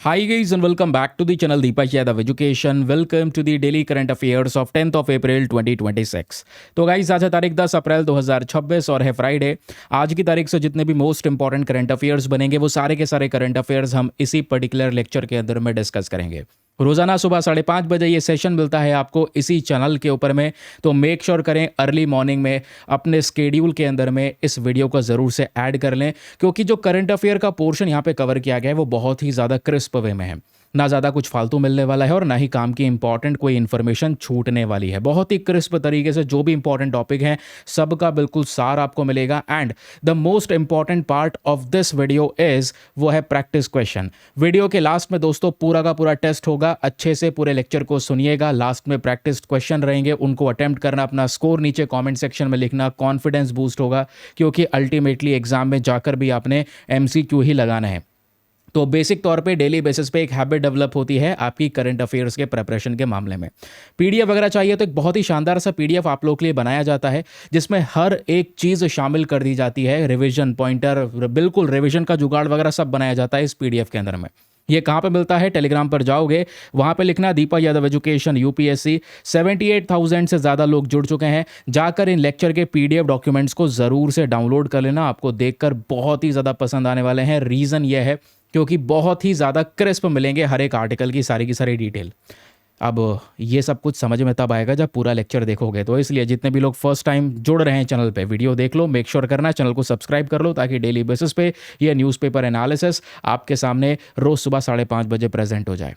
Hi guys and welcome back to the channel Deepak Yadav Education. Welcome to the daily current affairs of 10th of April 2026. तो guys आज है तारीख 10 अप्रैल 2026 और है Friday. आज की तारीख से जितने भी मोस्ट इंपॉर्टेंट करंट अफेयर्स बनेंगे वो सारे के सारे करंट अफेयर्स हम इसी पर्टिकुलर लेक्चर के अंदर में डिस्कस करेंगे। रोजाना सुबह 5:30 बजे ये सेशन मिलता है आपको इसी चैनल के ऊपर में, तो मेक श्योर करें अर्ली मॉर्निंग में अपने स्केड्यूल के अंदर में इस वीडियो को ज़रूर से ऐड कर लें, क्योंकि जो करंट अफेयर का पोर्शन यहाँ पे कवर किया गया है वो बहुत ही ज़्यादा क्रिस्प वे में है। ना ज़्यादा कुछ फालतू मिलने वाला है और ना ही काम की इंपॉर्टेंट कोई इन्फॉर्मेशन छूटने वाली है। बहुत ही क्रिस्प तरीके से जो भी इंपॉर्टेंट टॉपिक है सबका बिल्कुल सार आपको मिलेगा। And the most important part of this video is वो है प्रैक्टिस क्वेश्चन। वीडियो के लास्ट में दोस्तों पूरा का पूरा टेस्ट होगा, अच्छे से पूरे लेक्चर को सुनिएगा। लास्ट में प्रैक्टिस क्वेश्चन रहेंगे, उनको अटेम्प्ट करना, अपना स्कोर नीचे कॉमेंट सेक्शन में लिखना, कॉन्फिडेंस बूस्ट होगा, क्योंकि अल्टीमेटली एग्जाम में जाकर भी आपने MCQ ही लगाना है। तो बेसिक तौर पे डेली बेसिस पे एक हैबिट डेवलप होती है आपकी करंट अफेयर्स के प्रिपरेशन के मामले में। PDF वगैरह चाहिए तो एक बहुत ही शानदार सा PDF आप लोग के लिए बनाया जाता है, जिसमें हर एक चीज़ शामिल कर दी जाती है। रिवीजन पॉइंटर, बिल्कुल रिवीजन का जुगाड़ वगैरह सब बनाया जाता है इस PDF के अंदर में। ये कहाँ पे मिलता है? टेलीग्राम पर जाओगे, वहाँ पे लिखना दीपक यादव एजुकेशन UPSC। 78,000 से ज़्यादा लोग जुड़ चुके हैं। जाकर इन लेक्चर के PDF डॉक्यूमेंट्स को ज़रूर से डाउनलोड कर लेना, आपको देखकर बहुत ही ज़्यादा पसंद आने वाले हैं। रीज़न ये है क्योंकि बहुत ही ज़्यादा क्रिस्प मिलेंगे हर एक आर्टिकल की सारी डिटेल। अब ये सब कुछ समझ में तब आएगा जब पूरा लेक्चर देखोगे, तो इसलिए जितने भी लोग फर्स्ट टाइम जुड़ रहे हैं चैनल पे, वीडियो देख लो, मेक श्योर करना चैनल को सब्सक्राइब कर लो, ताकि डेली बेसिस पे ये न्यूज़पेपर एनालिसिस आपके सामने रोज़ सुबह 5:30 बजे प्रेजेंट हो जाए।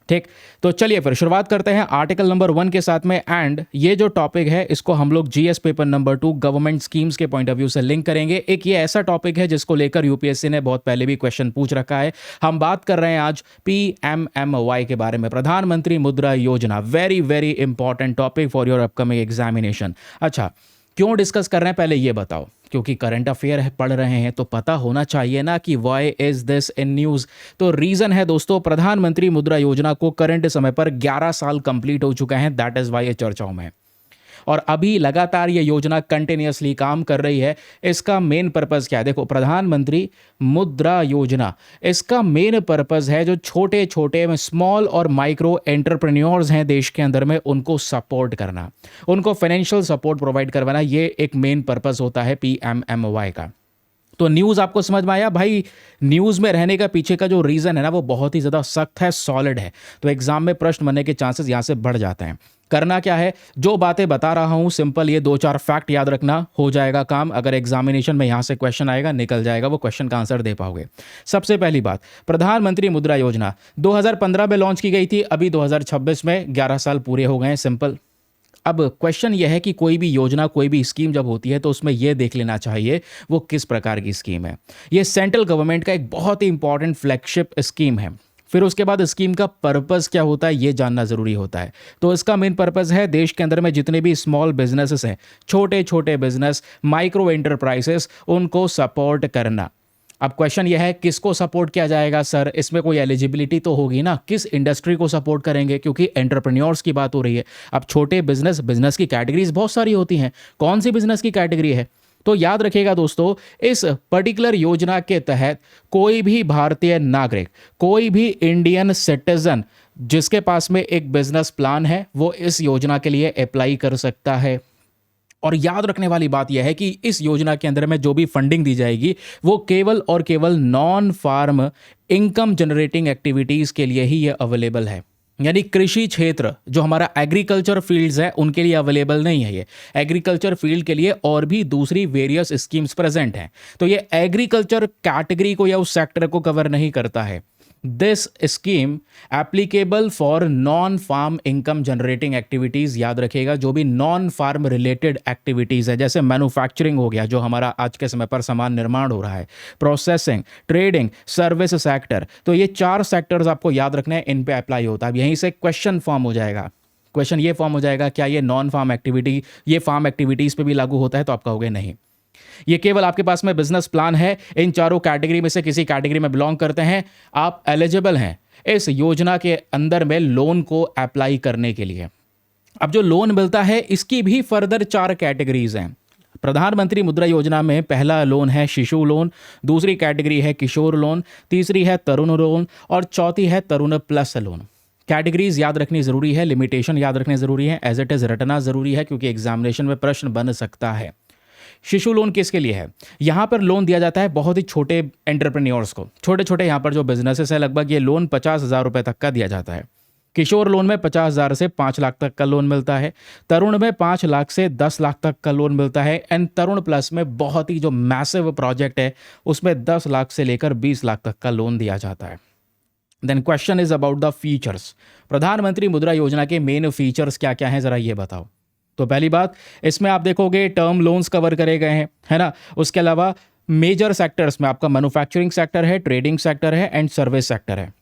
ठीक, तो चलिए फिर शुरुआत करते हैं आर्टिकल नंबर 1 के साथ में। एंड ये जो टॉपिक है इसको हम लोग GS paper number 2 government schemes के पॉइंट ऑफ व्यू से लिंक करेंगे। एक ये ऐसा टॉपिक है जिसको लेकर UPSC ने बहुत पहले भी क्वेश्चन पूछ रखा है। हम बात कर रहे हैं आज PMMY के बारे में, प्रधानमंत्री मुद्रा योजना। Very very important topic for your upcoming examination. अच्छा, क्यों डिस्कस कर रहे हैं पहले ये बताओ? क्योंकि करंट अफेयर पढ़ रहे हैं तो पता होना चाहिए ना कि why is this in news. तो रीज़न है दोस्तों, प्रधानमंत्री मुद्रा योजना को करंट समय पर 11 साल कंप्लीट हो चुका है। दैट इज़ वाई ये चर्चाओं में है और अभी लगातार ये योजना कंटिन्यूअसली काम कर रही है। इसका मेन पर्पज़ क्या है? देखो, प्रधानमंत्री मुद्रा योजना, इसका मेन पर्पज़ है जो छोटे छोटे स्मॉल और माइक्रो एंटरप्रेन्योर्स हैं देश के अंदर में, उनको सपोर्ट करना, उनको फाइनेंशियल सपोर्ट प्रोवाइड करवाना। ये एक मेन पर्पज़ होता है PMMY का। तो न्यूज़ आपको समझ में आया भाई? न्यूज़ में रहने का पीछे का जो रीज़न है ना वो बहुत ही ज़्यादा सख्त है, सॉलिड है। तो एग्जाम में प्रश्न बनने के चांसेस यहाँ से बढ़ जाते हैं। करना क्या है, जो बातें बता रहा हूँ सिंपल ये 2-4 फैक्ट याद रखना, हो जाएगा काम। अगर एग्जामिनेशन में यहाँ से क्वेश्चन आएगा, निकल जाएगा, वो क्वेश्चन का आंसर दे पाओगे। सबसे पहली बात, प्रधानमंत्री मुद्रा योजना 2015 में लॉन्च की गई थी, अभी 2026 में 11 साल पूरे हो गए हैं। सिंपल। अब क्वेश्चन यह है कि कोई भी योजना, कोई भी स्कीम जब होती है तो उसमें यह देख लेना चाहिए वो किस प्रकार की स्कीम है। ये सेंट्रल गवर्नमेंट का एक बहुत ही इंपॉर्टेंट फ्लैगशिप स्कीम है। फिर उसके बाद स्कीम का पर्पस क्या होता है ये जानना जरूरी होता है। तो इसका मेन पर्पस है देश के अंदर में जितने भी स्मॉल बिजनेसेस हैं, छोटे छोटे बिजनेस, माइक्रो एंटरप्राइजेस, उनको सपोर्ट करना। अब क्वेश्चन यह है किसको सपोर्ट किया जाएगा सर? इसमें कोई एलिजिबिलिटी तो होगी ना, किस इंडस्ट्री को सपोर्ट करेंगे, क्योंकि एंटरप्रेन्योर्स की बात हो रही है। अब छोटे बिजनेस की कैटेगरीज बहुत सारी होती हैं, कौन सी बिजनेस की कैटेगरी है? तो याद रखिएगा दोस्तों, इस पर्टिकुलर योजना के तहत कोई भी भारतीय नागरिक, कोई भी इंडियन सिटीजन जिसके पास में एक बिजनेस प्लान है वो इस योजना के लिए अप्लाई कर सकता है। और याद रखने वाली बात यह है कि इस योजना के अंदर में जो भी फंडिंग दी जाएगी वो केवल और केवल non farm income generating activities के लिए ही ये अवेलेबल है। यानी कृषि क्षेत्र जो हमारा एग्रीकल्चर फील्ड्स है उनके लिए अवेलेबल नहीं है। ये एग्रीकल्चर फील्ड के लिए और भी दूसरी वेरियस स्कीम्स प्रेजेंट हैं, तो ये एग्रीकल्चर कैटेगरी को या उस सेक्टर को कवर नहीं करता है। This scheme applicable for non farm income generating activities. याद रखिएगा, जो भी नॉन फार्म रिलेटेड एक्टिविटीज़ है, जैसे मैन्युफैक्चरिंग हो गया, जो हमारा आज के समय पर सामान निर्माण हो रहा है, प्रोसेसिंग, ट्रेडिंग, सर्विस सेक्टर, तो ये 4 सेक्टर्स आपको याद रखने हैं, इन पे अप्लाई होता है। यहीं से क्वेश्चन फॉर्म हो जाएगा। क्वेश्चन ये फॉर्म हो जाएगा, क्या ये नॉन फार्म एक्टिविटी ये फार्म एक्टिविटीज़ पे भी लागू होता है? तो आप कहोगे नहीं, ये केवल आपके पास में बिजनेस प्लान है, इन चारों कैटेगरी में से किसी कैटेगरी में बिलोंग करते हैं, आप एलिजिबल हैं इस योजना के अंदर में लोन को अप्लाई करने के लिए। अब जो लोन मिलता है इसकी भी फर्दर 4 कैटेगरीज हैं। प्रधानमंत्री मुद्रा योजना में पहला लोन है शिशु लोन, दूसरी कैटेगरी है किशोर लोन, तीसरी है तरुण लोन और चौथी है तरुण प्लस लोन। कैटेगरीज याद रखनी जरूरी है, लिमिटेशन याद रखने जरूरी है, एज इट इज रटना जरूरी है क्योंकि एग्जामिनेशन में प्रश्न बन सकता है। शिशु लोन किसके लिए है? यहाँ पर लोन दिया जाता है बहुत ही छोटे एंटरप्रेन्योर्स को, छोटे छोटे यहाँ पर जो बिजनेसेस है, लगभग ये लोन 50,000 रुपये तक का दिया जाता है। किशोर लोन में 50,000 से 5 लाख तक का लोन मिलता है, तरुण में 5 लाख से 10 लाख तक का लोन मिलता है, एंड तरुण प्लस में बहुत ही जो मैसिव प्रोजेक्ट है उसमें 10 लाख से लेकर 20 लाख तक का लोन दिया जाता है। Then question is about the features. Pradhan Mantri Mudra योजना के मेन फीचर्स क्या क्या हैं, जरा ये बताओ। तो पहली बात, इसमें आप देखोगे टर्म लोन्स कवर करे गए हैं, है ना। उसके अलावा मेजर सेक्टर्स में आपका मैन्युफैक्चरिंग सेक्टर है, ट्रेडिंग सेक्टर है एंड सर्विस सेक्टर है।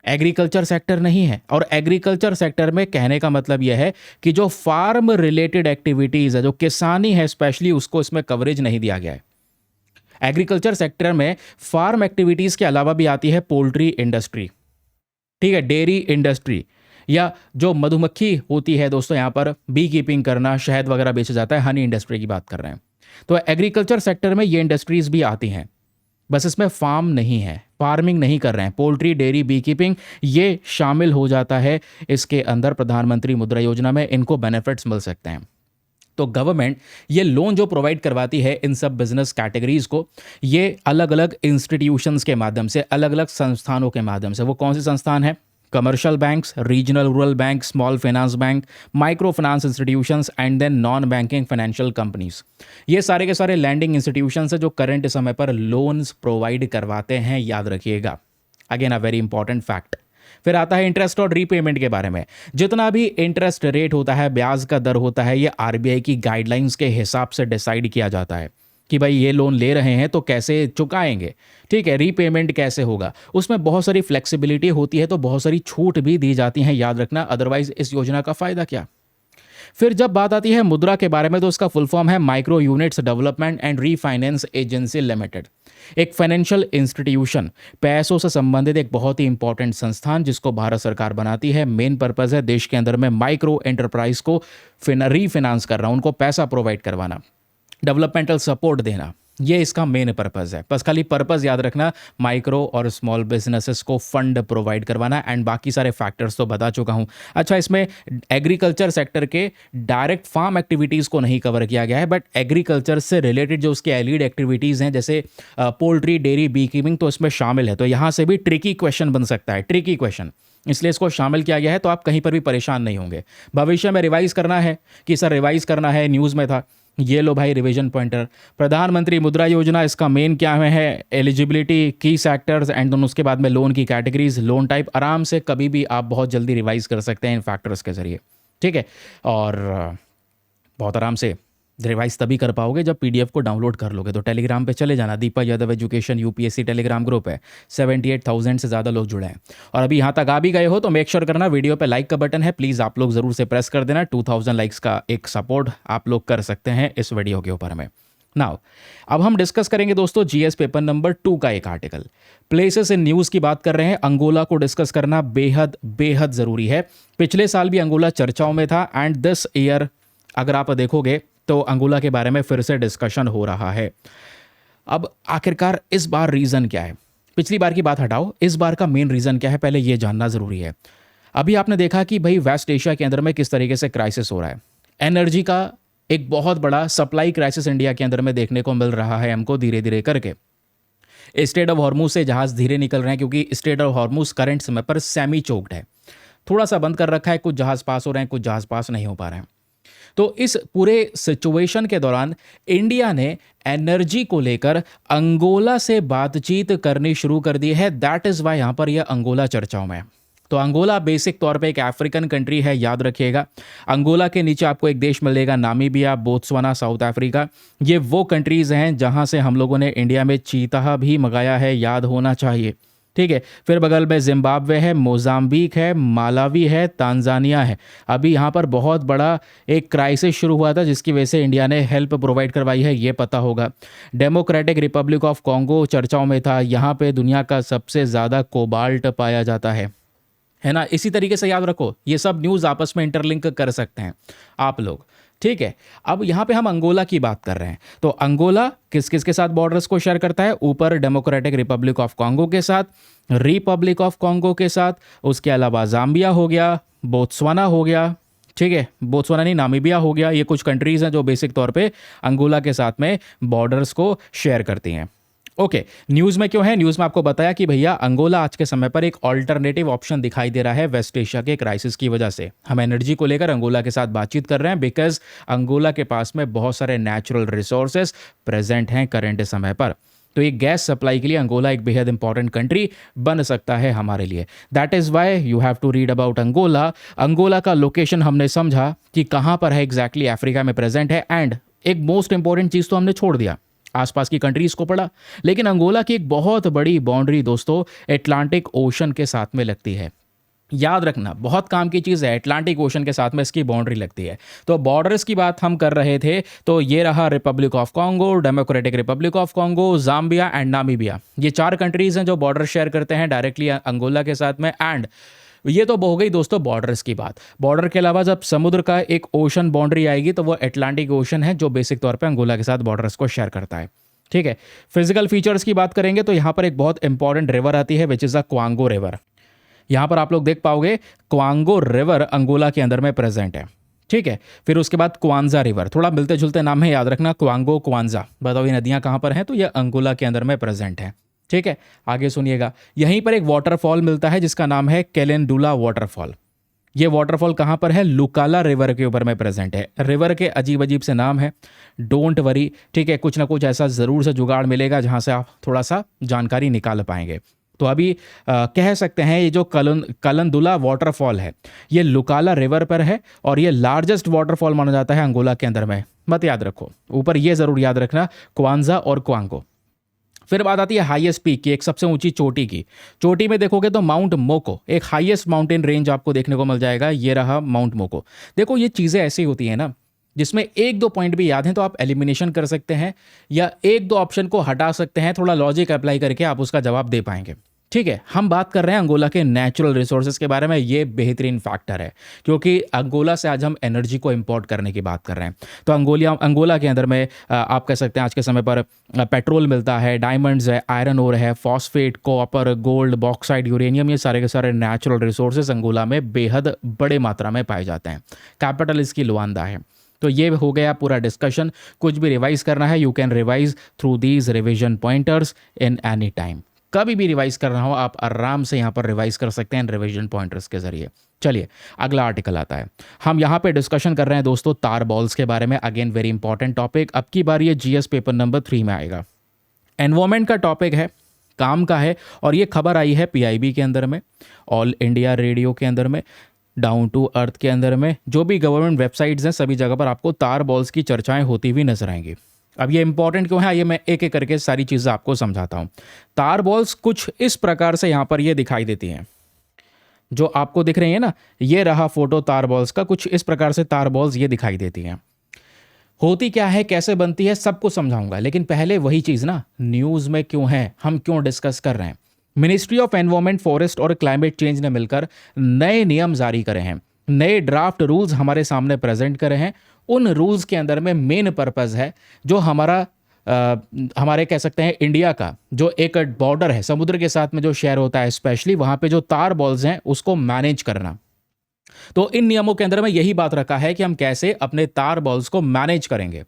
एग्रीकल्चर सेक्टर नहीं है। और एग्रीकल्चर सेक्टर में कहने का मतलब यह है कि जो फार्म रिलेटेड एक्टिविटीज़ है, जो किसानी है स्पेशली, उसको इसमें कवरेज नहीं दिया गया है। एग्रीकल्चर सेक्टर में फार्म एक्टिविटीज़ के अलावा भी आती है पोल्ट्री इंडस्ट्री, ठीक है, डेयरी इंडस्ट्री, या जो मधुमक्खी होती है दोस्तों, यहाँ पर बी कीपिंग करना, शहद वगैरह बेचा जाता है, हनी इंडस्ट्री की बात कर रहे हैं। तो एग्रीकल्चर सेक्टर में ये इंडस्ट्रीज भी आती हैं, बस इसमें फार्म नहीं है, फार्मिंग नहीं कर रहे हैं। पोल्ट्री, डेयरी, बी कीपिंग ये शामिल हो जाता है इसके अंदर। प्रधानमंत्री मुद्रा योजना में इनको बेनिफिट्स मिल सकते हैं। तो गवर्नमेंट ये लोन जो प्रोवाइड करवाती है इन सब बिजनेस कैटेगरीज को, ये अलग अलग इंस्टीट्यूशंस के माध्यम से, अलग अलग संस्थानों के माध्यम से। वो कौन सी संस्थान है? Commercial banks, regional rural bank, small finance bank, micro finance institutions and then non banking financial companies. ये सारे के सारे लैंडिंग इंस्टीट्यूशंस है जो करंट समय पर लोन्स प्रोवाइड करवाते हैं, याद रखिएगा। Again a very important fact. फिर आता है इंटरेस्ट और रीपेमेंट के बारे में। जितना भी इंटरेस्ट रेट होता है, ब्याज का दर होता है, ये आरबीआई की गाइडलाइंस के हिसाब से डिसाइड किया जाता है कि भाई ये लोन ले रहे हैं तो कैसे चुकाएंगे, ठीक है, रीपेमेंट कैसे होगा। उसमें बहुत सारी फ्लेक्सिबिलिटी होती है, तो बहुत सारी छूट भी दी जाती हैं, याद रखना। अदरवाइज इस योजना का फायदा क्या। फिर जब बात आती है मुद्रा के बारे में, तो उसका फुल फॉर्म है micro units development and refinance agency limited. एक फाइनेंशियल इंस्टीट्यूशन, पैसों से संबंधित एक बहुत ही इंपॉर्टेंट संस्थान जिसको भारत सरकार बनाती है। मेन पर्पज है देश के अंदर में माइक्रो एंटरप्राइज को रीफाइनेंस करना, उनको पैसा प्रोवाइड करवाना, डेवलपमेंटल सपोर्ट देना, ये इसका मेन पर्पज़ है। बस खाली पर्पज़ याद रखना, माइक्रो और स्मॉल बिजनेसेस को फंड प्रोवाइड करवाना, एंड बाकी सारे फैक्टर्स तो बता चुका हूँ। अच्छा, इसमें एग्रीकल्चर सेक्टर के डायरेक्ट फार्म एक्टिविटीज़ को नहीं कवर किया गया है, बट एग्रीकल्चर से रिलेटेड जो उसके एलिड एक्टिविटीज़ हैं, जैसे पोल्ट्री, डेयरी, बी कीपिंग, तो इसमें शामिल है। तो यहाँ से भी ट्रिकी क्वेश्चन बन सकता है, ट्रिकी क्वेश्चन, इसलिए इसको शामिल किया गया है। तो आप कहीं पर भी परेशान नहीं होंगे। भविष्य में रिवाइज करना है कि सर रिवाइज करना है, न्यूज़ में था, ये लो भाई रिवीजन पॉइंटर। प्रधानमंत्री मुद्रा योजना, इसका मेन क्या है, एलिजिबिलिटी, की सेक्टर्स एंड दोनों, उसके बाद में लोन की कैटेगरीज, लोन टाइप। आराम से कभी भी आप बहुत जल्दी रिवाइज कर सकते हैं इन फैक्टर्स के जरिए, ठीक है। और बहुत आराम से रिवाइज तभी कर पाओगे जब पीडीएफ को डाउनलोड कर लोगे। तो टेलीग्राम पे चले जाना, Deepak Yadav education UPSC Telegram group है, 78,000 से ज़्यादा लोग जुड़े हैं। और अभी यहाँ तक आ भी गए हो तो मेक श्योर करना वीडियो पे लाइक का बटन है, प्लीज़ आप लोग ज़रूर से प्रेस कर देना। 2000 लाइक्स का एक सपोर्ट आप लोग कर सकते हैं इस वीडियो के ऊपर में। नाउ अब हम डिस्कस करेंगे दोस्तों जीएस पेपर नंबर 2 का एक आर्टिकल। प्लेसेस इन न्यूज़ की बात कर रहे हैं। अंगोला को डिस्कस करना बेहद बेहद ज़रूरी है। पिछले साल भी अंगोला चर्चाओं में था, एंड दिस ईयर अगर आप देखोगे तो अंगोला के बारे में फिर से डिस्कशन हो रहा है। अब आखिरकार इस बार रीज़न क्या है? पिछली बार की बात हटाओ, इस बार का मेन रीज़न क्या है, पहले ये जानना ज़रूरी है। अभी आपने देखा कि भाई वेस्ट एशिया के अंदर में किस तरीके से क्राइसिस हो रहा है। एनर्जी का एक बहुत बड़ा सप्लाई क्राइसिस इंडिया के अंदर में देखने को मिल रहा है हमको, धीरे धीरे करके। स्ट्रेट ऑफ हॉर्मुज से जहाज़ धीरे निकल रहे हैं, क्योंकि स्ट्रेट ऑफ हॉर्मुज करंट समय पर सेमी चोक्ड है, थोड़ा सा बंद कर रखा है। कुछ जहाज़ पास हो रहे हैं, कुछ जहाज़ पास नहीं हो पा रहे हैं। तो इस पूरे सिचुएशन के दौरान इंडिया ने एनर्जी को लेकर अंगोला से बातचीत करनी शुरू कर दी है। दैट इज़ वाई यहाँ पर यह अंगोला चर्चाओं में है। तो अंगोला बेसिक तौर पे एक अफ्रीकन कंट्री है, याद रखिएगा। अंगोला के नीचे आपको एक देश मिलेगा, नामीबिया, बोत्सवाना, साउथ अफ्रीका। ये वो कंट्रीज़ हैं जहाँ से हम लोगों ने इंडिया में चीता भी मंगाया है, याद होना चाहिए, ठीक है। फिर बगल में जिम्बाब्वे है, मोजाम्बिक है, मालावी है, तांजानिया है। अभी यहाँ पर बहुत बड़ा एक क्राइसिस शुरू हुआ था जिसकी वजह से इंडिया ने हेल्प प्रोवाइड करवाई है, ये पता होगा। डेमोक्रेटिक रिपब्लिक ऑफ कॉन्गो चर्चाओं में था। यहाँ पे दुनिया का सबसे ज़्यादा कोबाल्ट पाया जाता है ना। इसी तरीके से याद रखो, ये सब न्यूज़ आपस में इंटरलिंक कर सकते हैं आप लोग। ठीक है। अब यहाँ पे हम अंगोला की बात कर रहे हैं, तो अंगोला किस किस के साथ बॉर्डर्स को शेयर करता है? ऊपर डेमोक्रेटिक रिपब्लिक ऑफ कॉन्गो के साथ, रिपब्लिक ऑफ कॉन्गो के साथ, उसके अलावा जाम्बिया हो गया, बोत्सवाना हो गया, ठीक है, बोत्सवाना नहीं, नामीबिया हो गया। ये कुछ कंट्रीज हैं जो बेसिक तौर पे अंगोला के साथ में बॉर्डर्स को शेयर करती हैं। ओके, न्यूज़ में क्यों है? न्यूज़ में आपको बताया कि भैया अंगोला आज के समय पर एक ऑल्टरनेटिव ऑप्शन दिखाई दे रहा है वेस्ट एशिया के क्राइसिस की वजह से। हम एनर्जी को लेकर अंगोला के साथ बातचीत कर रहे हैं बिकॉज अंगोला के पास में बहुत सारे नेचुरल रिसोर्सेज प्रेजेंट हैं करंट समय पर। तो ये गैस सप्लाई के लिए अंगोला एक बेहद इंपॉर्टेंट कंट्री बन सकता है हमारे लिए। That is why you have to read about Angola. Angola का लोकेशन हमने समझा कि कहाँ पर है एग्जैक्टली, अफ्रीका में प्रेजेंट है। एंड एक मोस्ट इंपॉर्टेंट चीज़ तो हमने छोड़ दिया, आसपास की कंट्रीज को पढ़ा, लेकिन अंगोला की एक बहुत बड़ी बाउंड्री दोस्तों अटलांटिक ओशन के साथ में लगती है। याद रखना, बहुत काम की चीज़ है, अटलांटिक ओशन के साथ में इसकी बाउंड्री लगती है। तो बॉर्डर्स की बात हम कर रहे थे, तो ये रहा Republic of Congo, democratic Republic of Congo, Zambia and Namibia. ये 4 कंट्रीज हैं जो बॉर्डर शेयर करते हैं डायरेक्टली अंगोला के साथ में। एंड ये तो हो गई दोस्तों बॉर्डर्स की बात। बॉर्डर के अलावा जब समुद्र का एक ओशन बाउंड्री आएगी तो वो अटलांटिक ओशन है जो बेसिक तौर पे अंगोला के साथ बॉर्डर्स को शेयर करता है। ठीक है, फिजिकल फीचर्स की बात करेंगे तो यहाँ पर एक बहुत इंपॉर्टेंट रिवर आती है विच इज़ द क्वांगो रिवर। यहाँ पर आप लोग देख पाओगे क्वांगो रिवर अंगोला के अंदर में प्रेजेंट है। ठीक है, फिर उसके बाद क्वांजा रिवर, थोड़ा मिलते जुलते नाम है, याद रखना, क्वांगो क्वांजा। बताओ ये नदियाँ कहाँ पर हैं? तो ये अंगोला के अंदर में प्रेजेंट है। ठीक है, आगे सुनिएगा, यहीं पर एक वाटरफॉल मिलता है जिसका नाम है कैलेंडुला वाटरफॉल। ये वाटरफॉल कहाँ पर है? लुकाला रिवर के ऊपर में प्रेजेंट है। रिवर के अजीब अजीब से नाम है, डोंट वरी। ठीक है, कुछ ना कुछ ऐसा ज़रूर से जुगाड़ मिलेगा जहाँ से आप थोड़ा सा जानकारी निकाल पाएंगे। तो अभी कह सकते हैं ये जो कलंदुला वाटरफॉल है ये लुकाला रिवर पर है और ये लार्जेस्ट वाटरफॉल माना जाता है अंगोला के अंदर में। मत याद रखो, ऊपर ये ज़रूर याद रखना, क्वांजा और क्वांगो। फिर बात आती है हाईएस्ट पीक की, एक सबसे ऊंची चोटी की। चोटी में देखोगे तो माउंट मोको एक हाईएस्ट माउंटेन रेंज आपको देखने को मिल जाएगा। ये रहा माउंट मोको। देखो ये चीज़ें ऐसी होती हैं ना जिसमें 1-2 पॉइंट भी याद हैं तो आप एलिमिनेशन कर सकते हैं या 1-2 ऑप्शन को हटा सकते हैं, थोड़ा लॉजिक अप्लाई करके आप उसका जवाब दे पाएंगे। ठीक है, हम बात कर रहे हैं अंगोला के नेचुरल रिसोर्सेज के बारे में। ये बेहतरीन फैक्टर है क्योंकि अंगोला से आज हम एनर्जी को इंपोर्ट करने की बात कर रहे हैं। तो अंगोला के अंदर में आप कह सकते हैं आज के समय पर पेट्रोल मिलता है, डायमंड्स है, आयरन ओर है, phosphate, copper, gold, bauxite, uranium, ये सारे के सारे नेचुरल रिसोर्सेज अंगोला में बेहद बड़े मात्रा में पाए जाते हैं। कैपिटल इसकी लुआंडा है। तो ये हो गया पूरा डिस्कशन। कुछ भी रिवाइज करना है you can revise through these revision pointers in any time. कभी भी रिवाइज करना हो आप आराम से यहाँ पर रिवाइज कर सकते हैं रिवीजन पॉइंटर्स के जरिए। चलिए अगला आर्टिकल आता है। हम यहाँ पे डिस्कशन कर रहे हैं दोस्तों तार बॉल्स के बारे में। अगेन वेरी इंपॉर्टेंट टॉपिक, अब की बार ये जीएस पेपर नंबर 3 में आएगा। एनवायरमेंट का टॉपिक है, काम का है, और ये खबर आई है पीआईबी के अंदर में, ऑल इंडिया रेडियो के अंदर में, डाउन टू अर्थ के अंदर में, जो भी गवर्नमेंट वेबसाइट्स हैं सभी जगह पर आपको तार बॉल्स की चर्चाएं होती हुई नजर आएंगी। अब ये इंपॉर्टेंट क्यों है, आइए मैं एक एक करके सारी चीज़ें आपको समझाता हूँ। तार बॉल्स कुछ इस प्रकार से यहाँ पर ये दिखाई देती हैं, जो आपको दिख रही है ना, ये रहा फोटो तार बॉल्स का। कुछ इस प्रकार से तार बॉल्स ये दिखाई देती हैं। होती क्या है, कैसे बनती है, सब कुछ समझाऊंगा, लेकिन पहले वही चीज़ ना, न्यूज़ में क्यों है, हम क्यों डिस्कस कर रहे हैं। मिनिस्ट्री ऑफ एनवायरमेंट, फॉरेस्ट और क्लाइमेट चेंज ने मिलकर नए नियम जारी करे हैं, नए ड्राफ्ट रूल्स हमारे सामने प्रेजेंट करे हैं। उन रूल्स के अंदर में मेन पर्पस है जो हमारे कह सकते हैं इंडिया का जो एक बॉर्डर है समुद्र के साथ में जो शेयर होता है, स्पेशली वहाँ पे जो तार बॉल्स हैं उसको मैनेज करना। तो इन नियमों के अंदर में यही बात रखा है कि हम कैसे अपने तार बॉल्स को मैनेज करेंगे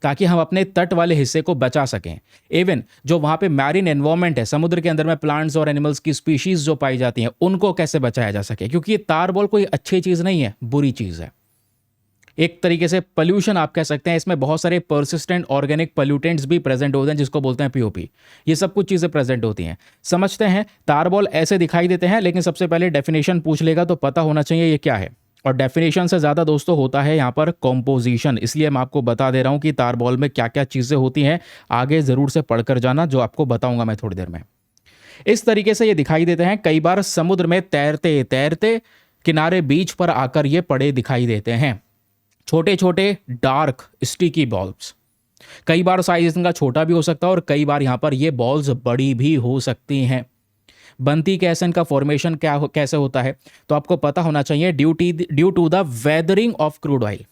ताकि हम अपने तट वाले हिस्से को बचा सकें। इवन जो वहाँ पे मैरिन एनवायरनमेंट है, समुद्र के अंदर में प्लांट्स और एनिमल्स की स्पीशीज जो पाई जाती हैं, उनको कैसे बचाया जा सके, क्योंकि ये तार बॉल कोई अच्छी चीज़ नहीं है, बुरी चीज़ है। एक तरीके से पॉल्यूशन आप कह सकते हैं। इसमें बहुत सारे पर्सिस्टेंट ऑर्गेनिक पोल्यूटेंट्स भी प्रेजेंट होते हैं जिसको बोलते हैं पीओपी। ये सब कुछ चीज़ें प्रेजेंट होती हैं। समझते हैं, तार बॉल ऐसे दिखाई देते हैं, लेकिन सबसे पहले डेफिनेशन पूछ लेगा तो पता होना चाहिए ये क्या है। और डेफिनेशन से ज़्यादा दोस्तों होता है यहाँ पर कॉम्पोजिशन। इसलिए मैं आपको बता दे रहा हूँ कि तार बॉल में क्या क्या चीज़ें होती हैं। आगे ज़रूर से पढ़कर जाना, जो आपको बताऊँगा मैं थोड़ी देर में। इस तरीके से ये दिखाई देते हैं। कई बार समुद्र में तैरते तैरते किनारे बीच पर आकर ये पड़े दिखाई देते हैं, छोटे छोटे डार्क स्टिकी बॉल्स। कई बार साइज इनका छोटा भी हो सकता है और कई बार यहाँ पर ये बॉल्स बड़ी भी हो सकती हैं। बनती कैसे, इनका फॉर्मेशन कैसे होता है, तो आपको पता होना चाहिए। Due to the weathering of crude oil.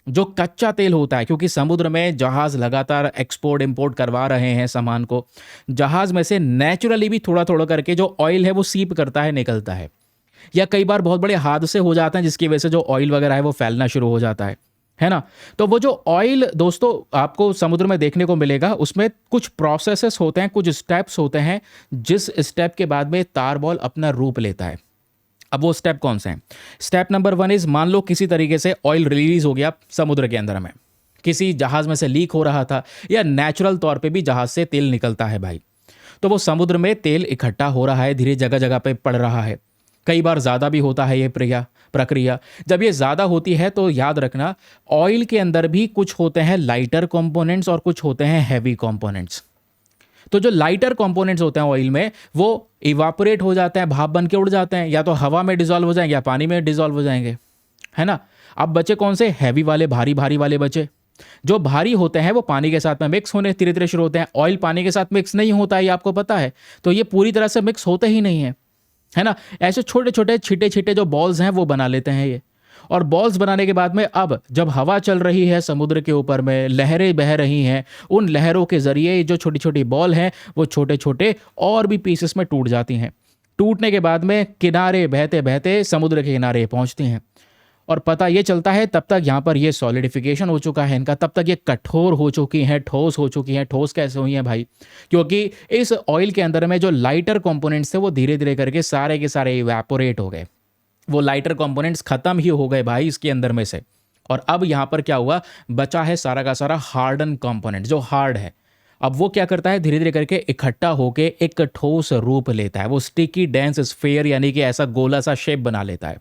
जो कच्चा तेल होता है, क्योंकि समुद्र में जहाज लगातार एक्सपोर्ट इंपोर्ट करवा रहे हैं सामान को, जहाज में से नेचुरली भी थोड़ा थोड़ा करके जो ऑयल है वो सीप करता है, निकलता है। या कई बार बहुत बड़े हादसे हो जाते हैं जिसकी वजह से जो ऑयल वगैरह है वो फैलना शुरू हो जाता है ना। तो वो जो ऑयल दोस्तों आपको समुद्र में देखने को मिलेगा, उसमें कुछ प्रोसेसेस होते हैं, कुछ स्टेप्स होते हैं, जिस स्टेप के बाद में तारबॉल अपना रूप लेता है। अब वो स्टेप कौन से हैं? स्टेप नंबर 1 इज, मान लो किसी तरीके से ऑयल रिलीज हो गया समुद्र के अंदर में, किसी जहाज में से लीक हो रहा था, या नेचुरल तौर पे भी जहाज से तेल निकलता है भाई, तो वो समुद्र में तेल इकट्ठा हो रहा है, धीरे जगह जगह पे पड़ रहा है। कई बार ज़्यादा भी होता है ये प्रक्रिया। जब ये ज़्यादा होती है तो याद रखना, ऑयल के अंदर भी कुछ होते हैं लाइटर कंपोनेंट्स और कुछ होते हैं हैवी कंपोनेंट्स। तो जो लाइटर कंपोनेंट्स होते हैं ऑयल में, वो इवापोरेट हो जाते हैं, भाप बन के उड़ जाते हैं, या तो हवा में डिजॉल्व हो जाएंगे या पानी में डिजॉल्व हो जाएंगे, है ना। अब बचे कौन से? हैवी वाले, भारी भारी वाले बचे। जो भारी होते हैं वो पानी के साथ में मिक्स होने धीरे धीरे शुरू होते हैं। ऑयल पानी के साथ मिक्स नहीं होता है, ये आपको पता है, तो ये पूरी तरह से मिक्स होते ही नहीं है ना। ऐसे छोटे छोटे छिटे छिटे जो बॉल्स हैं वो बना लेते हैं ये। और बॉल्स बनाने के बाद में अब जब हवा चल रही है समुद्र के ऊपर में, लहरें बह रही हैं, उन लहरों के जरिए जो छोटी छोटी बॉल हैं वो छोटे छोटे और भी पीसेस में टूट जाती हैं। टूटने के बाद में किनारे बहते बहते समुद्र के किनारे पहुंचती हैं। और पता ये चलता है तब तक यहाँ पर ये सॉलिडिफिकेशन हो चुका है इनका, तब तक ये कठोर हो चुकी हैं, ठोस हो चुकी हैं। ठोस कैसे हुई हैं भाई? क्योंकि इस ऑयल के अंदर में जो लाइटर कंपोनेंट्स थे वो धीरे धीरे करके सारे के सारे इवेपोरेट हो गए। वो लाइटर कंपोनेंट्स खत्म ही हो गए भाई इसके अंदर में से। और अब यहाँ पर क्या हुआ? बचा है सारा का सारा हार्डन कंपोनेंट, जो हार्ड है। अब वो क्या करता है? धीरे धीरे करके इकट्ठा होके एक ठोस रूप लेता है। वो स्टिकी डेंस स्फीयर यानी कि ऐसा गोला सा शेप बना लेता है,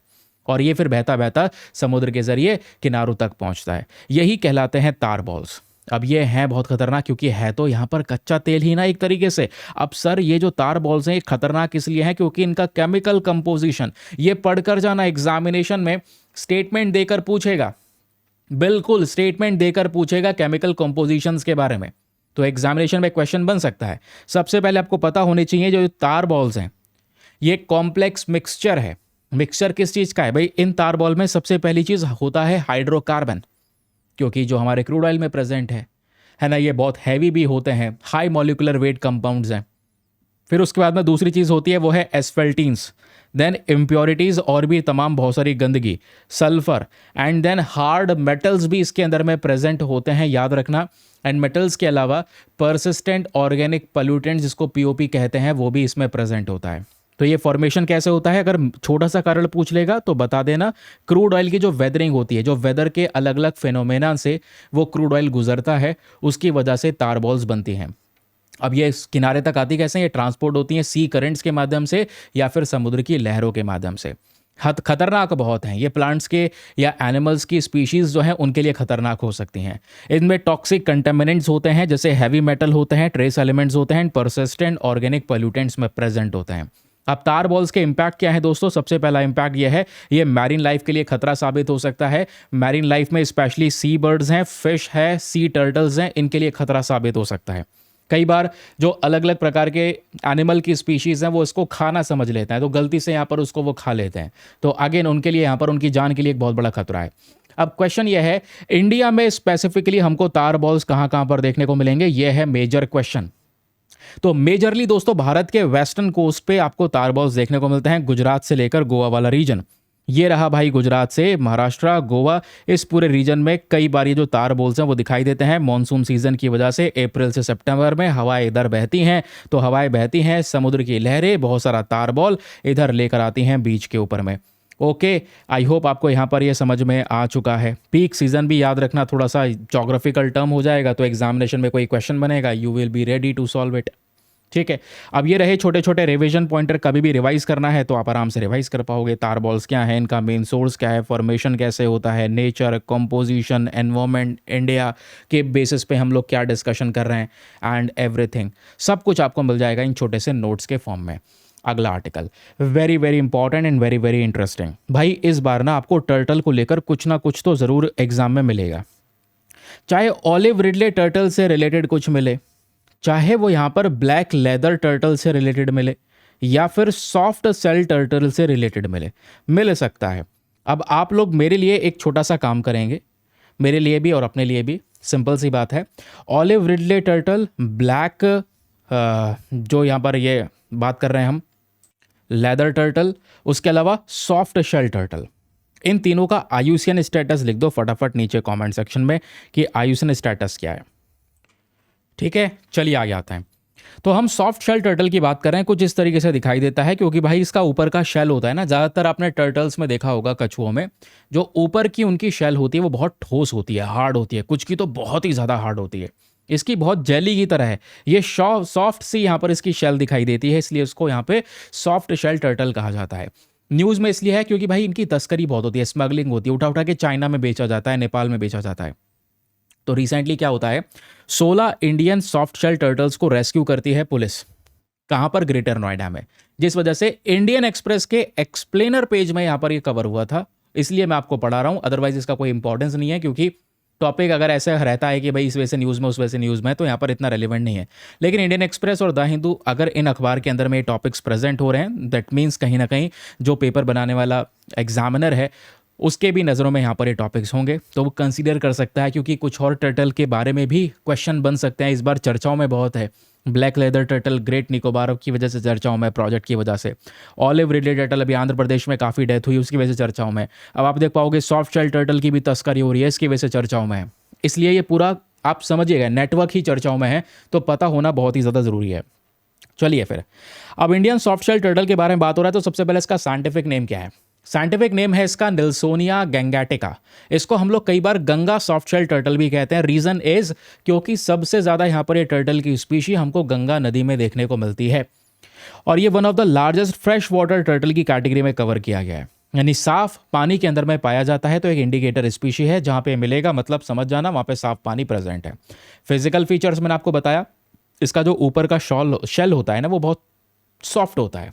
और ये फिर बहता बहता समुद्र के जरिए किनारों तक पहुंचता है। यही कहलाते हैं तार बॉल्स। अब ये हैं बहुत खतरनाक, क्योंकि है तो यहाँ पर कच्चा तेल ही ना एक तरीके से। अब सर ये जो तार बॉल्स हैं ये खतरनाक इसलिए हैं क्योंकि इनका केमिकल कंपोजिशन, ये पढ़कर जाना एग्जामिनेशन में, स्टेटमेंट देकर पूछेगा, बिल्कुल स्टेटमेंट देकर पूछेगा केमिकल कंपोजिशंस के बारे में। तो एग्जामिनेशन में क्वेश्चन बन सकता है। सबसे पहले आपको पता होनी चाहिए जो तार बॉल्स हैं ये कॉम्प्लेक्स मिक्सचर है। मिक्सचर किस चीज़ का है भाई? इन तार बॉल में सबसे पहली चीज़ होता है हाइड्रोकार्बन, क्योंकि जो हमारे क्रूड ऑयल में प्रेजेंट है ना, ये बहुत हैवी भी होते हैं, हाई मॉलिक्यूलर वेट कंपाउंड्स हैं। फिर उसके बाद में दूसरी चीज़ होती है वो है एस्फेल्टीन्स, देन इम्प्योरिटीज़ और भी तमाम बहुत सारी गंदगी, sulphur, and then hard metals भी इसके अंदर में प्रेजेंट होते हैं, याद रखना। एंड मेटल्स के अलावा परसिस्टेंट ऑर्गेनिक पोल्यूटेंट्स जिसको पीओपी कहते हैं वो भी इसमें प्रेजेंट होता है। तो ये फॉर्मेशन कैसे होता है? अगर छोटा सा कारण पूछ लेगा तो बता देना, क्रूड ऑयल की जो वेदरिंग होती है, जो वेदर के अलग अलग फिनोमेना से वो क्रूड ऑयल गुजरता है, उसकी वजह से तार बॉल्स बनती हैं। अब ये किनारे तक आती कैसे? ये ट्रांसपोर्ट होती हैं सी करंट्स के माध्यम से या फिर समुद्र की लहरों के माध्यम से। खतरनाक बहुत हैं ये, प्लांट्स के या एनिमल्स की स्पीशीज़ जो हैं उनके लिए खतरनाक हो सकती हैं। इनमें टॉक्सिक कंटेमिनेंट्स होते हैं, जैसे हैवी मेटल होते हैं, ट्रेस एलिमेंट्स होते हैं, परसिस्टेंट ऑर्गेनिक पोल्यूटेंट्स में प्रेजेंट होते हैं। अब तार बॉल्स के इम्पैक्ट क्या है दोस्तों? सबसे पहला इम्पैक्ट यह है, ये मैरीन लाइफ के लिए खतरा साबित हो सकता है। मैरीन लाइफ में स्पेशली सी बर्ड्स हैं, फिश है, सी टर्टल्स हैं, इनके लिए खतरा साबित हो सकता है। कई बार जो अलग अलग प्रकार के एनिमल की स्पीशीज़ हैं वो इसको खाना समझ लेते हैं, तो गलती से यहाँ पर उसको वो खा लेते हैं, तो अगेन उनके लिए यहाँ पर उनकी जान के लिए एक बहुत बड़ा खतरा है। अब क्वेश्चन ये है, इंडिया में स्पेसिफिकली हमको तार बॉल्स कहाँ कहाँ पर देखने को मिलेंगे? ये है मेजर क्वेश्चन। तो मेजरली दोस्तों भारत के वेस्टर्न कोस्ट पे आपको तार बॉल्स देखने को मिलते हैं, गुजरात से लेकर गोवा वाला रीजन। ये रहा भाई गुजरात से महाराष्ट्र, गोवा, इस पूरे रीजन में कई बार ये जो तार बॉल्स हैं वो दिखाई देते हैं। मॉनसून सीजन की वजह से अप्रैल से सितंबर में हवाएं इधर बहती हैं, तो हवाएं बहती हैं, समुद्र की लहरें बहुत सारा तार बॉल इधर लेकर आती हैं बीच के ऊपर में। ओके, आई होप आपको यहाँ पर ये समझ में आ चुका है। पीक सीजन भी याद रखना, थोड़ा सा जोग्राफिकल टर्म हो जाएगा तो एग्जामिनेशन में कोई क्वेश्चन बनेगा, you will be ready to solve it. ठीक है, अब ये रहे छोटे छोटे रिवीजन पॉइंटर, कभी भी रिवाइज करना है तो आप आराम से रिवाइज कर पाओगे। तार बॉल्स क्या है, इनका मेन सोर्स क्या है, फॉर्मेशन कैसे होता है, नेचर, कंपोजिशन, एनवायरनमेंट, इंडिया के बेसिस पे हम लोग क्या डिस्कशन कर रहे हैं एंड एवरीथिंग, सब कुछ आपको मिल जाएगा इन छोटे से नोट्स के फॉर्म में। अगला article very very important and very very interesting. भाई इस बार ना आपको टर्टल को लेकर कुछ ना कुछ तो ज़रूर एग्जाम में मिलेगा, चाहे ऑलिव रिडले टर्टल से रिलेटेड कुछ मिले, चाहे वो यहाँ पर ब्लैक लेदर टर्टल से रिलेटेड मिले, या फिर सॉफ्ट सेल टर्टल से रिलेटेड मिल सकता है। अब आप लोग मेरे लिए एक छोटा सा काम करेंगे, मेरे लिए भी और अपने लिए भी, सिंपल सी बात है। ऑलिव रिडले टर्टल, ब्लैक जो यहाँ पर ये बात कर रहे हैं हम, लेदर टर्टल, उसके अलावा सॉफ्ट शेल टर्टल। इन तीनों का आयुसियन स्टेटस लिख दो फटाफट नीचे कमेंट सेक्शन में कि आयुसियन स्टेटस क्या है। ठीक है, चलिए आगे आते हैं। तो हम सॉफ्ट शेल टर्टल की बात कर रहे हैं। कुछ इस तरीके से दिखाई देता है क्योंकि भाई इसका ऊपर का शेल होता है ना, ज़्यादातर आपने टर्टल्स में देखा होगा, कछुओं में जो ऊपर की उनकी शेल होती है वो बहुत ठोस होती है, हार्ड होती है, कुछ की तो बहुत ही ज़्यादा हार्ड होती है, इसकी बहुत जेली की तरह है। ये सॉफ्ट सी यहाँ पर इसकी शेल दिखाई देती है, इसलिए इसको यहाँ पे सॉफ्ट शेल टर्टल कहा जाता है। न्यूज़ में इसलिए है क्योंकि भाई इनकी तस्करी बहुत होती है, स्मगलिंग होती है, उठा उठा के चाइना में बेचा जाता है, नेपाल में बेचा जाता है। तो रिसेंटली क्या होता है, 16 इंडियन सॉफ्ट शेल टर्टल्स को रेस्क्यू करती है पुलिस। कहां पर? ग्रेटर नोएडा में। जिस वजह से इंडियन एक्सप्रेस के एक्सप्लेनर पेज में यहां पर ये कवर हुआ था, इसलिए मैं आपको पढ़ा रहा हूं, अदरवाइज इसका कोई इंपॉर्टेंस नहीं है, क्योंकि टॉपिक अगर ऐसा रहता है कि भाई इस वजह से न्यूज़ में, उस वजह से न्यूज़ में, तो यहाँ पर इतना रेलिवेंट नहीं है। लेकिन इंडियन एक्सप्रेस और द हिंदू, अगर इन अखबार के अंदर में ये टॉपिक्स प्रेजेंट हो रहे हैं, दैट मीन्स कहीं ना कहीं जो पेपर बनाने वाला एग्जामिनर है उसके भी नज़रों में यहाँ पर ये टॉपिक्स होंगे, तो वो कंसीडर कर सकता है, क्योंकि कुछ और टर्टल के बारे में भी क्वेश्चन बन सकते हैं। इस बार चर्चाओं में बहुत है black leather turtle, great Nicobar की वजह से चर्चाओं में, प्रोजेक्ट की वजह से। ऑलिव रिडले टर्टल, अभी आंध्र प्रदेश में काफ़ी डेथ हुई, उसकी वजह से चर्चाओं में। अब आप देख पाओगे सॉफ्ट शेल टर्टल की भी तस्करी हो रही है, इसकी वजह से चर्चाओं में है। इसलिए ये पूरा आप समझिएगा, नेटवर्क ही चर्चाओं में है, तो पता होना बहुत ही ज़्यादा ज़रूरी है। चलिए फिर, अब इंडियन सॉफ्ट शेल टर्टल के बारे में बात हो रहा है, तो सबसे पहले इसका साइंटिफिक नेम क्या है? साइंटिफिक नेम है इसका निल्सोनिया गैंगैटिका। इसको हम लोग कई बार गंगा सॉफ्ट शेल टर्टल भी कहते हैं। रीजन इज क्योंकि सबसे ज़्यादा यहाँ पर ये टर्टल की स्पीशी हमको गंगा नदी में देखने को मिलती है, और ये one of the largest fresh water turtle की कैटेगरी में कवर किया गया है, यानी साफ पानी के अंदर में पाया जाता है। तो एक इंडिकेटर स्पीशी है, जहाँ पे मिलेगा मतलब समझ जाना वहाँ पे साफ पानी प्रेजेंट है। फिजिकल फीचर्स मैंने आपको बताया, इसका जो ऊपर का शेल होता है ना, वो बहुत सॉफ्ट होता है,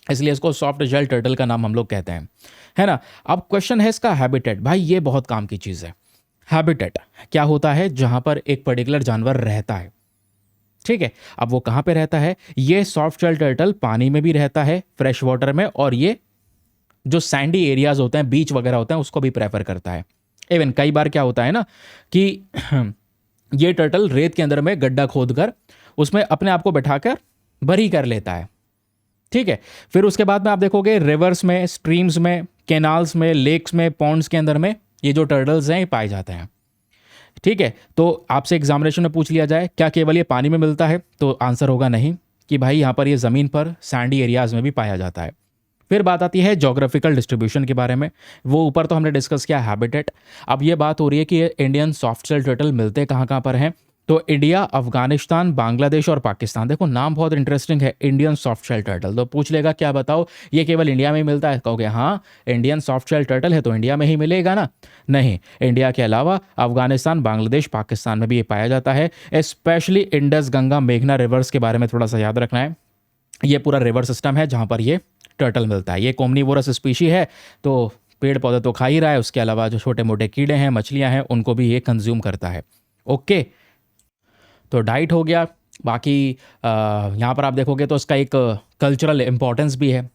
इसलिए इसको सॉफ्ट शेल टर्टल का नाम हम लोग कहते हैं, है ना। अब क्वेश्चन है इसका हैबिटेट। भाई ये बहुत काम की चीज़ है। हैबिटेट क्या होता है? जहाँ पर एक पर्टिकुलर जानवर रहता है, ठीक है। अब वो कहाँ पे रहता है? ये सॉफ्ट शेल टर्टल पानी में भी रहता है, फ्रेश वाटर में, और ये जो सैंडी एरियाज होते हैं, बीच वगैरह होते हैं, उसको भी प्रेफर करता है। इवन कई बार क्या होता है ना कि ये टर्टल रेत के अंदर में गड्ढा खोदकर उसमें अपने आप को बैठाकर भरी कर लेता है, ठीक है। फिर उसके बाद में आप देखोगे रिवर्स में, स्ट्रीम्स में, कैनाल्स में, लेक्स में, पॉन्ड्स के अंदर में ये जो टर्टल्स हैं ये पाए जाते हैं, ठीक है। तो आपसे एग्जामिनेशन में पूछ लिया जाए क्या केवल ये पानी में मिलता है, तो आंसर होगा नहीं, कि भाई यहाँ पर ये ज़मीन पर सैंडी एरियाज में भी पाया जाता है। फिर बात आती है जोग्राफिकल डिस्ट्रीब्यूशन के बारे में। वो ऊपर तो हमने डिस्कस किया हैबिटेट। अब ये बात हो रही है कि इंडियन सॉफ्ट शेल टर्टल मिलते कहाँ कहाँ पर हैं, तो इंडिया, अफगानिस्तान, बांग्लादेश और पाकिस्तान। देखो नाम बहुत इंटरेस्टिंग है, इंडियन सॉफ्ट शेल टर्टल। तो पूछ लेगा क्या बताओ ये केवल इंडिया में ही मिलता है, कहोगे हाँ इंडियन सॉफ्ट शेल टर्टल है तो इंडिया में ही मिलेगा ना। नहीं, इंडिया के अलावा अफगानिस्तान, बांग्लादेश, पाकिस्तान में भी ये पाया जाता है। स्पेशली इंडस, गंगा, मेघना रिवर्स के बारे में थोड़ा सा याद रखना है। ये पूरा रिवर सिस्टम है जहाँ पर ये टर्टल मिलता है। ये कोमनीवोरस स्पीशी है, तो पेड़ पौधे तो खा ही रहा है, उसके अलावा जो छोटे मोटे कीड़े हैं, मछलियाँ हैं, उनको भी ये कंज्यूम करता है। ओके, तो डाइट हो गया। बाकी यहाँ पर आप देखोगे तो इसका एक कल्चरल इम्पोर्टेंस भी है।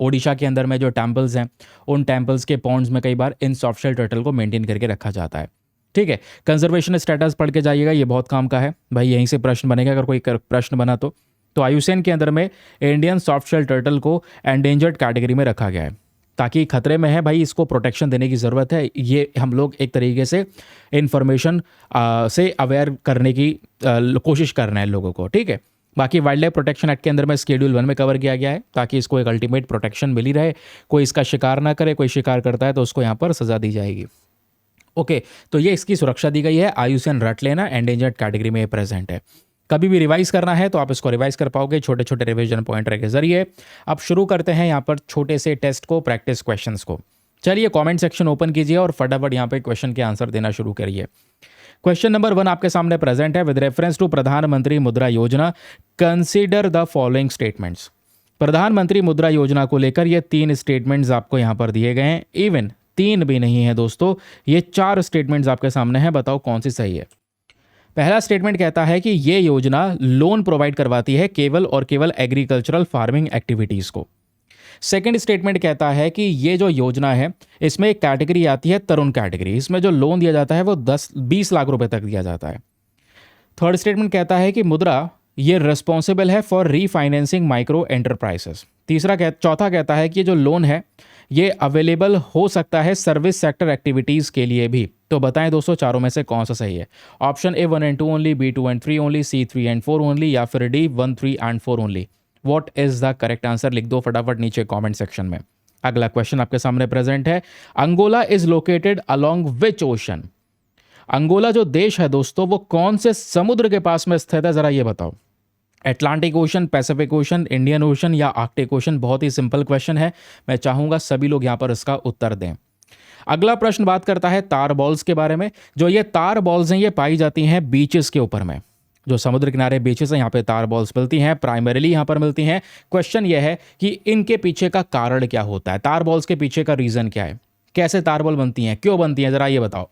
ओडिशा के अंदर में जो टेम्पल्स हैं, उन टेम्पल्स के पॉन्ड्स में कई बार इन सॉफ्ट शेल टर्टल को मेंटेन करके रखा जाता है, ठीक है। कंजर्वेशन स्टेटस पढ़ के जाइएगा, ये बहुत काम का है भाई, यहीं से प्रश्न बनेगा अगर कोई प्रश्न बना तो आयुसेन के अंदर में इंडियन सॉफ्ट शेल टर्टल को एंडेंजर्ड कैटेगरी में रखा गया है, ताकि खतरे में है भाई, इसको प्रोटेक्शन देने की ज़रूरत है। ये हम लोग एक तरीके से इंफॉर्मेशन से अवेयर करने की कोशिश कर रहे हैं लोगों को, ठीक है। बाकी वाइल्ड लाइफ प्रोटेक्शन एक्ट के अंदर में शेड्यूल 1 में कवर किया गया है, ताकि इसको एक अल्टीमेट प्रोटेक्शन मिली रहे, कोई इसका शिकार ना करे, कोई शिकार करता है तो उसको यहाँ पर सज़ा दी जाएगी। ओके, तो ये इसकी सुरक्षा दी गई है। आयुसेन रट लेना, एंडेंजर्ड कैटेगरी में प्रेजेंट है। कभी भी रिवाइज करना है तो आप इसको रिवाइज कर पाओगे छोटे छोटे रिवीजन पॉइंटर के जरिए। अब शुरू करते हैं यहाँ पर छोटे से टेस्ट को, प्रैक्टिस क्वेश्चंस को। चलिए कमेंट सेक्शन ओपन कीजिए और फटाफट यहाँ पे क्वेश्चन के आंसर देना शुरू करिए। क्वेश्चन नंबर 1 आपके सामने प्रेजेंट है। विद रेफरेंस टू प्रधानमंत्री मुद्रा योजना कंसीडर द फॉलोइंग स्टेटमेंट्स। प्रधानमंत्री मुद्रा योजना को लेकर ये 3 स्टेटमेंट्स आपको यहाँ पर दिए गए हैं। इवन 3 भी नहीं है दोस्तों, ये 4 स्टेटमेंट्स आपके सामने हैं। बताओ कौन सी सही है। पहला स्टेटमेंट कहता है कि ये योजना लोन प्रोवाइड करवाती है केवल और केवल एग्रीकल्चरल फार्मिंग एक्टिविटीज़ को। सेकंड स्टेटमेंट कहता है कि ये जो योजना है इसमें एक कैटेगरी आती है तरुण कैटेगरी, इसमें जो लोन दिया जाता है वो 10-20 लाख रुपए तक दिया जाता है। थर्ड स्टेटमेंट कहता है कि मुद्रा ये रिस्पॉन्सिबल है फॉर रीफाइनेंसिंग माइक्रो एंटरप्राइजेस। चौथा कहता है कि ये जो लोन है ये अवेलेबल हो सकता है सर्विस सेक्टर एक्टिविटीज़ के लिए भी। तो बताएं दोस्तों चारों में से कौन सा सही है? Option A 1 and 2 only, B 2 and 3 only, C 3 and 4 only, या फिर D 1, 3 and 4 only. What is the correct answer? लिख दो फटाफट नीचे कमेंट सेक्शन में। अगला क्वेश्चन आपके सामने प्रेजेंट है, Angola is located along which ocean? Angola जो देश है दोस्तों वो कौन से समुद्र के पास में स्थित है, जरा ये बताओ। Atlantic ocean, Pacific ocean, Indian ocean या आर्कटिक ओशन? बहुत ही सिंपल क्वेश्चन है, मैं चाहूंगा सभी लोग यहां पर इसका उत्तर दें। अगला प्रश्न बात करता है तार बॉल्स के बारे में। जो ये तार बॉल्स हैं ये पाई जाती हैं बीचेस के ऊपर में, जो समुद्र किनारे बीचेस हैं यहाँ पे तार बॉल्स मिलती हैं, प्राइमरीली यहाँ पर मिलती हैं। क्वेश्चन ये है कि इनके पीछे का कारण क्या होता है, तार बॉल्स के पीछे का रीजन क्या है, कैसे तार बॉल बनती हैं, क्यों बनती हैं, जरा ये बताओ।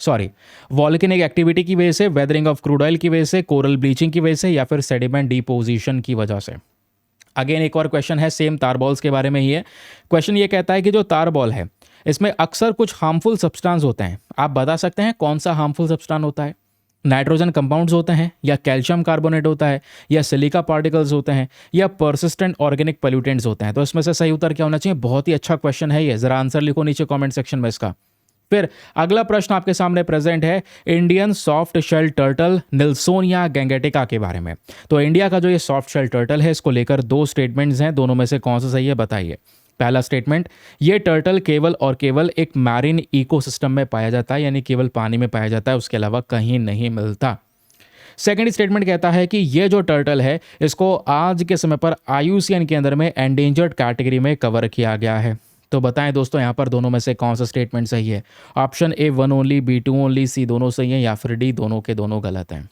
सॉरी, वॉल्केनिक एक्टिविटी की वजह से, वेदरिंग ऑफ क्रूड ऑयल की वजह से, कोरल ब्लीचिंग की वजह से, या फिर सेडिमेंट डिपोजिशन की वजह से? अगेन एक और क्वेश्चन है सेम तार बॉल्स के बारे में ही है। क्वेश्चन ये कहता है कि जो तार बॉल है इसमें अक्सर कुछ हार्मफुल सब्सटेंस होते हैं, आप बता सकते हैं कौन सा हार्मफुल सब्सटेंस होता है? नाइट्रोजन कंपाउंड्स होते हैं, या कैल्शियम कार्बोनेट होता है, या सिलिका पार्टिकल्स होते हैं, या परसिस्टेंट ऑर्गेनिक पोल्यूटेंट्स होते हैं? तो इसमें से सही उत्तर क्या होना चाहिए? बहुत ही अच्छा क्वेश्चन है ये, जरा आंसर लिखो नीचे कमेंट सेक्शन में इसका। फिर अगला प्रश्न आपके सामने प्रेजेंट है Indian soft shell turtle Nilssonia gangetica के बारे में। तो इंडिया का जो ये सॉफ्ट शेल टर्टल है इसको लेकर दो स्टेटमेंट्स हैं, दोनों में से कौन सा सही है बताइए। पहला स्टेटमेंट, ये टर्टल केवल और केवल एक मैरिन इकोसिस्टम में पाया जाता है, यानी केवल पानी में पाया जाता है, उसके अलावा कहीं नहीं मिलता। सेकेंड स्टेटमेंट कहता है कि ये जो टर्टल है इसको आज के समय पर IUCN के अंदर में एंडेंजर्ड कैटेगरी में कवर किया गया है। तो बताएं दोस्तों यहाँ पर दोनों में से कौन सा स्टेटमेंट सही है? Option A 1 only, B 2 only, C दोनों सही है, या फिर डी दोनों के दोनों गलत हैं?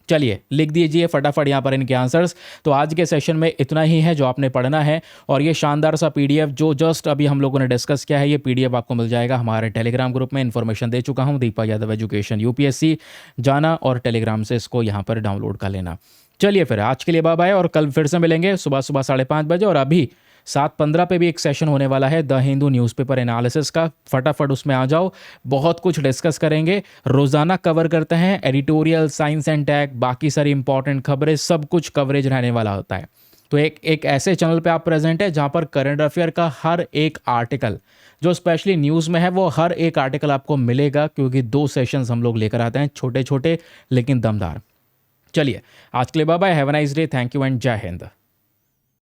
चलिए लिख दीजिए फटाफट यहाँ पर इनके आंसर्स। तो आज के सेशन में इतना ही है जो आपने पढ़ना है, और ये शानदार सा PDF जो जस्ट अभी हम लोगों ने डिस्कस किया है, ये PDF आपको मिल जाएगा हमारे टेलीग्राम ग्रुप में। इन्फॉर्मेशन दे चुका हूँ, दीपा यादव एजुकेशन UPSC, जाना और टेलीग्राम से इसको यहाँ पर डाउनलोड कर लेना। चलिए फिर आज के लिए बाय बाय, और कल फिर से मिलेंगे सुबह 5:30 बजे। और अभी 7:15 पे भी एक सेशन होने वाला है द हिंदू न्यूज़पेपर एनालिसिस का, फटाफट उसमें आ जाओ, बहुत कुछ डिस्कस करेंगे, रोज़ाना कवर करते हैं, एडिटोरियल, साइंस एंड टेक, बाकी सारी इंपॉर्टेंट खबरें, सब कुछ कवरेज रहने वाला होता है। तो एक ऐसे चैनल पे आप प्रेजेंट है जहाँ पर करंट अफेयर का हर एक आर्टिकल जो स्पेशली न्यूज़ में है वो हर एक आर्टिकल आपको मिलेगा, क्योंकि 2 सेशंस हम लोग लेकर आते हैं, छोटे छोटे लेकिन दमदार। चलिए आज के लिए bye bye, have a nice day, thank you and जय हिंद।